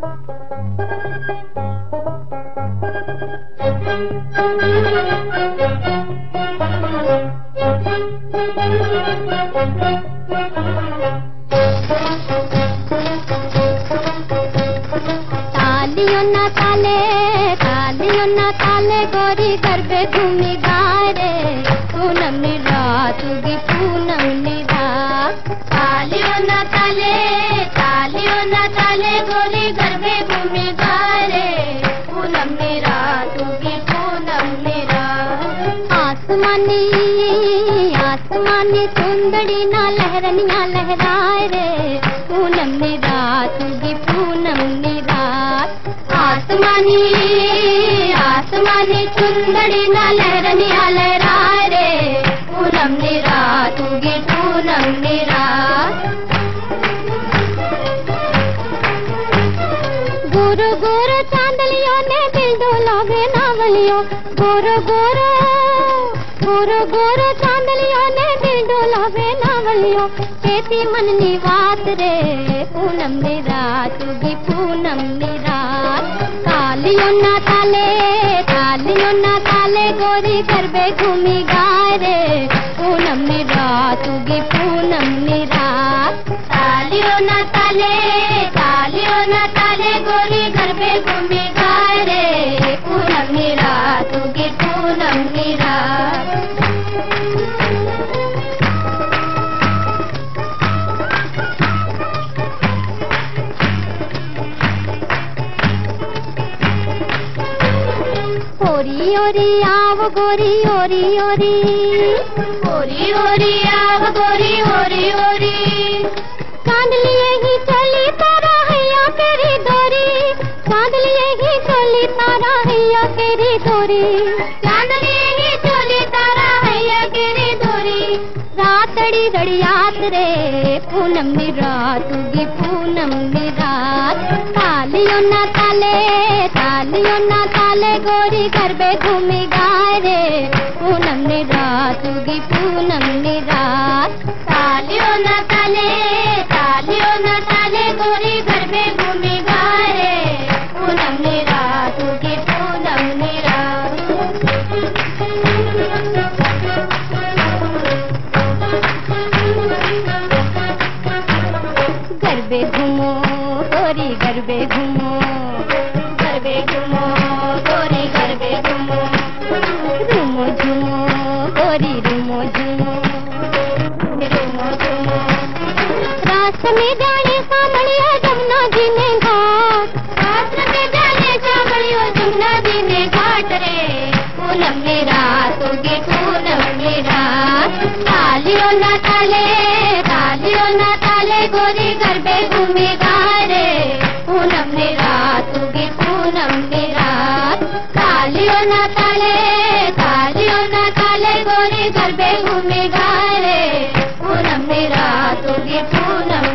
तालियों ना ताले गोरी गरबे घूमी गारे पूनम नी रात उगी पूनम नी रात। तालियों ना ताले गोरी गरबे घूमी गारे पूनम नी रात उगी पूनम नी रात। आसमानी सुंदड़ी ना लहरनिया लहराए रे पूनम नी रात उगी पूनम नी रात। आसमानी सुंदड़ी ना लहरनिया लहराए रे पूनम नी रात उगी पूनम नी रात। गोरो गोरो चांदलियों ने दिल डोलावे नावलियों गोरो गोरो चांदलियों ने दिल डोलावे नावलियों खेती मन नी बात रे पूनम नी रात उगी पूनम नी रात। तालियों ना ताले गोरी गरबे घूमी गाए रे पूनम नी रात उगी पूनम नी रात। तालियों ना ताले गोरी गरबे घूमी गाए रे पूनम नी रात उगी पूनम नी रात। ओरी ओरी आव गोरी ओरी ओरी आव गोरी ओरी ओरी चांद लिए ही चली तारा हैया तेरी डोरी चांद लिए ही चली तारा हैया तेरी डोरी चांद लिए ही चली तारा हैया तेरी डोरी। रातड़ी रड़ियात रे पूनम नी रात उगी पूनम नी रात। तालियों ना ताले गोरी गरबे घूमी गाए रे पूनम नी रात उगी पूनम नी रात। तालियों ना ताले गोरी गरबे घूमी गाए रे पूनम नी रात उगी पूनम नी रात। गरबे घूमो गोरी गरबे घूमो गोरी गरबे घूमो रूमो झूमो गोरी रूमो झूमो रास्ते में जाने सामड़िया जमुना जी ने घाट रास्ते में जाने सामड़िया जमुना जी ने घाट रे पूनम नी रात उगी पूनम नी रात। तालियों ना ताले गोरी गरबे घूमी गाए रे पूनम नी रात उगी पूनम नी रात। तालियों ना ताले गोरी गरबे घूमी गाए रे पूनम नी रात उगी पूनम